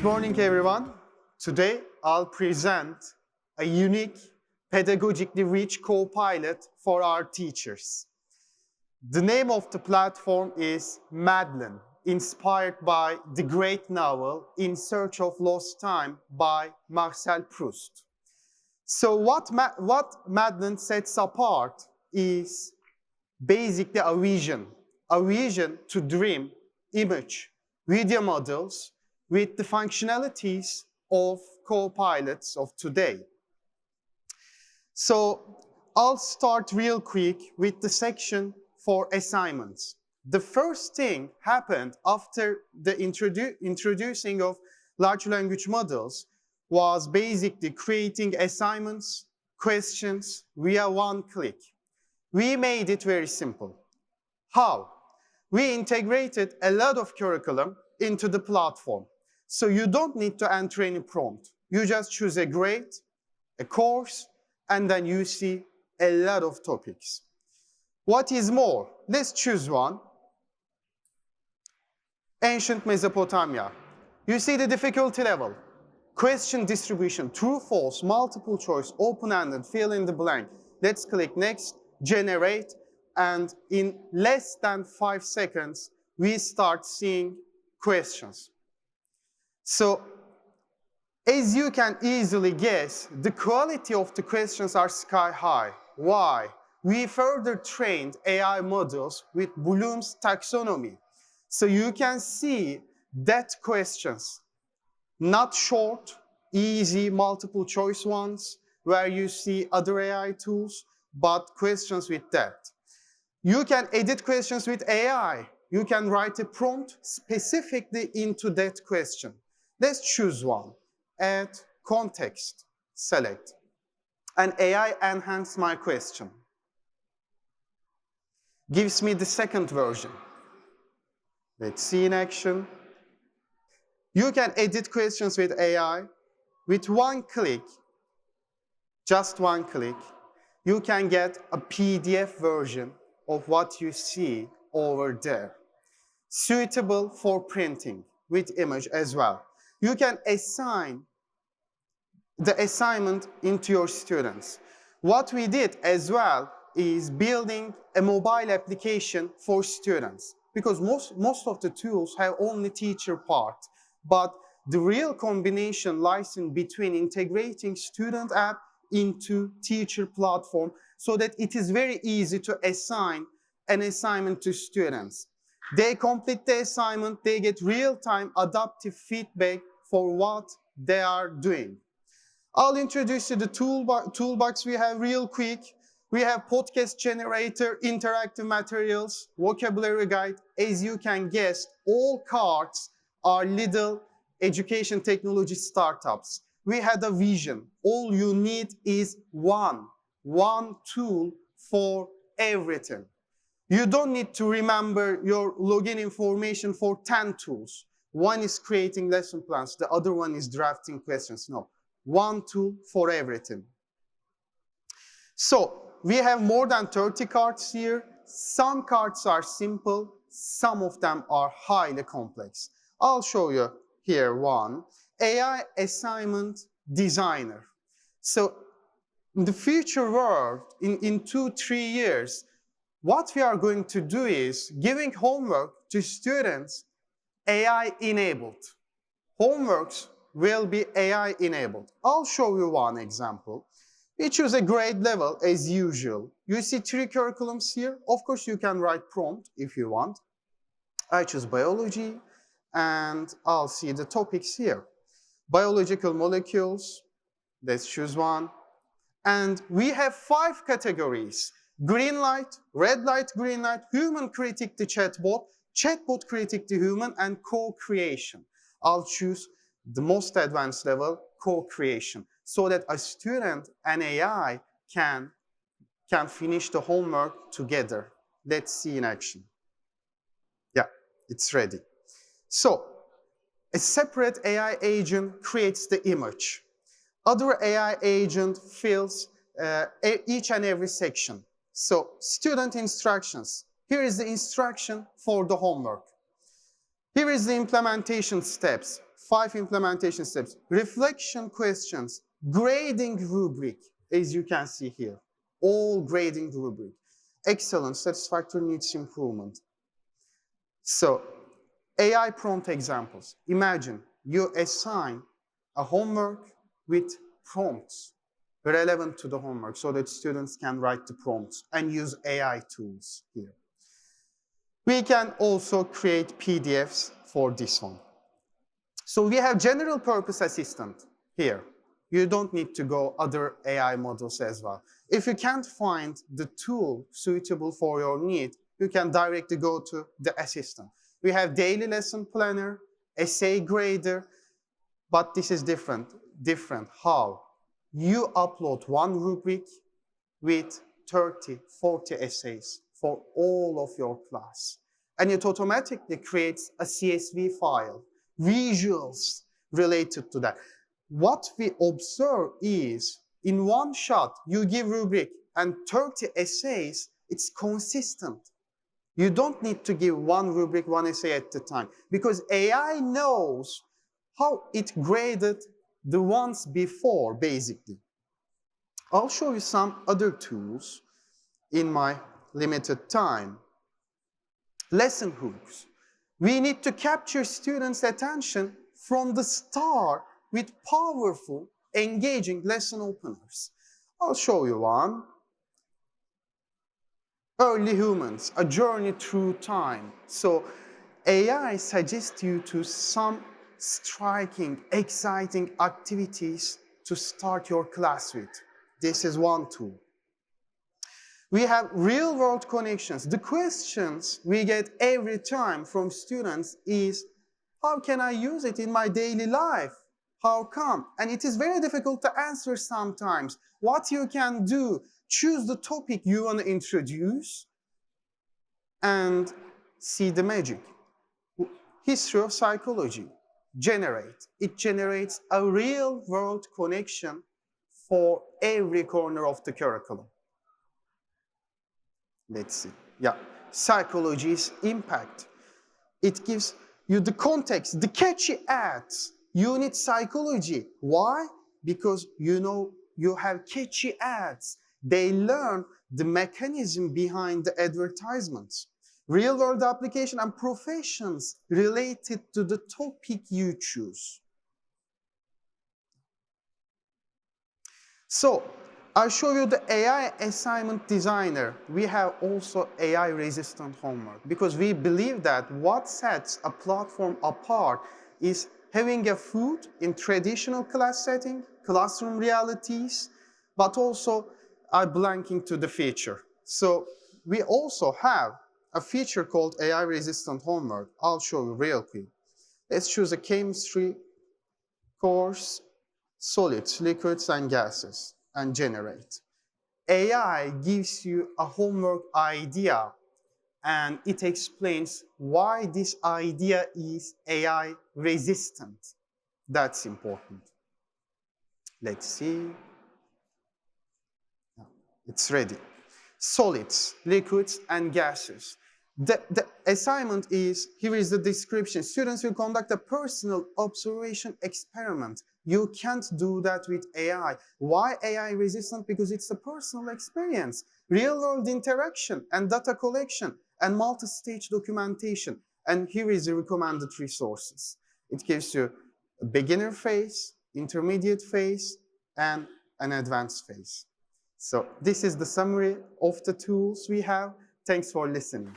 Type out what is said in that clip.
morning, everyone. Today, I'll present a unique, pedagogically rich co-pilot for our teachers. The name of the platform is Madlen, inspired by the great novel In Search of Lost Time by Marcel Proust. So what Madlen sets apart is basically a vision to dream, image, video models with the functionalities of co-pilots of today. So I'll start real quick with the section for assignments. The first thing happened after the introducing of large language models was basically creating assignments, questions via one click. We made it very simple. How? We integrated a lot of curriculum into the platform. So you don't need to enter any prompt. You just choose a grade, a course, and then you see a lot of topics. What is more? Let's choose one. Ancient Mesopotamia. You see the difficulty level. Question distribution, true, false, multiple choice, open-ended, fill in the blank. Let's click next, generate, and in less than 5 seconds, we start seeing questions. So, as you can easily guess, the quality of the questions are sky high. Why? We further trained AI models with Bloom's taxonomy. So you can see that questions, not short, easy, multiple choice ones, where you see other AI tools, but questions with depth. You can edit questions with AI. You can write a prompt specifically into that question. Let's choose one. Add context, select. And AI enhance my question. Gives me the second version. Let's see in action. You can edit questions with AI. With one click, just one click, you can get a PDF version of what you see over there. Suitable for printing with image as well. You can assign the assignment into your students. What we did as well is building a mobile application for students, because most of the tools have only teacher part, but the real combination lies in between integrating student app into teacher platform so that it is very easy to assign an assignment to students. They complete the assignment, they get real-time adaptive feedback for what they are doing. I'll introduce you the toolbox we have real quick. We have podcast generator, interactive materials, vocabulary guide. As you can guess, all cards are little education technology startups. We had a vision. All you need is one tool for everything. You don't need to remember your login information for 10 tools. One is creating lesson plans, the other one is drafting questions. No, one tool for everything. So we have more than 30 cards here. Some cards are simple, some of them are highly complex. I'll show you here one. AI Assignment Designer. So in the future world, in 2-3 years, what we are going to do is giving homework to students AI enabled. Homeworks will be AI enabled. I'll show you one example. We choose a grade level as usual. You see 3 curriculums here. Of course, you can write prompt if you want. I choose biology, and I'll see the topics here. Biological molecules, let's choose one. And we have 5 categories. Green light, red light, green light, human critic the chatbot, chatbot critic the human, and co-creation. I'll choose the most advanced level, co-creation, so that a student and AI can finish the homework together. Let's see in action. Yeah, it's ready. So, a separate AI agent creates the image. Other AI agent fills each and every section. So, student instructions. Here is the instruction for the homework. Here is the implementation steps. 5 implementation steps. Reflection questions, grading rubric, as you can see here. All grading rubric. Excellent, satisfactory, needs improvement. So, AI prompt examples. Imagine you assign a homework with prompts relevant to the homework so that students can write the prompts and use AI tools here. We can also create PDFs for this one. So we have general purpose assistant here. You don't need to go other AI models as well. If you can't find the tool suitable for your need, you can directly go to the assistant. We have daily lesson planner, essay grader, but this is different. How? You upload one rubric with 30, 40 essays for all of your class. And it automatically creates a CSV file, visuals related to that. What we observe is, in one shot, you give rubric and 30 essays, it's consistent. You don't need to give one rubric, one essay at a time, because AI knows how it graded the ones before, basically. I'll show you some other tools in my limited time. Lesson hooks. We need to capture students' attention from the start with powerful, engaging lesson openers. I'll show you one. Early humans, a journey through time. So AI suggests you to some striking, exciting activities to start your class with. This is one tool. We have real-world connections. The questions we get every time from students is, how can I use it in my daily life? How come? And it is very difficult to answer sometimes. What you can do, choose the topic you want to introduce and see the magic. History of psychology. It generates a real-world connection for every corner of the curriculum. Let's see. Yeah, psychology's impact. It gives you the context, the catchy ads. You need psychology. Why? Because you know you have catchy ads. They learn the mechanism behind the advertisements. Real-world application and professions related to the topic you choose. So, I'll show you the AI assignment designer. We have also AI-resistant homework because we believe that what sets a platform apart is having a foot in traditional class setting, classroom realities, but also blanking to the feature. So we also have a feature called AI-resistant homework. I'll show you real quick. Let's choose a chemistry course, solids, liquids, and gases, and generate. AI gives you a homework idea, and it explains why this idea is AI resistant. That's important. Let's see. It's ready. Solids, liquids, and gases. The assignment is, here is the description. Students will conduct a personal observation experiment. You can't do that with AI. Why AI resistant? Because it's a personal experience. Real-world interaction and data collection and multi-stage documentation. And here is the recommended resources. It gives you a beginner phase, intermediate phase, and an advanced phase. So this is the summary of the tools we have. Thanks for listening.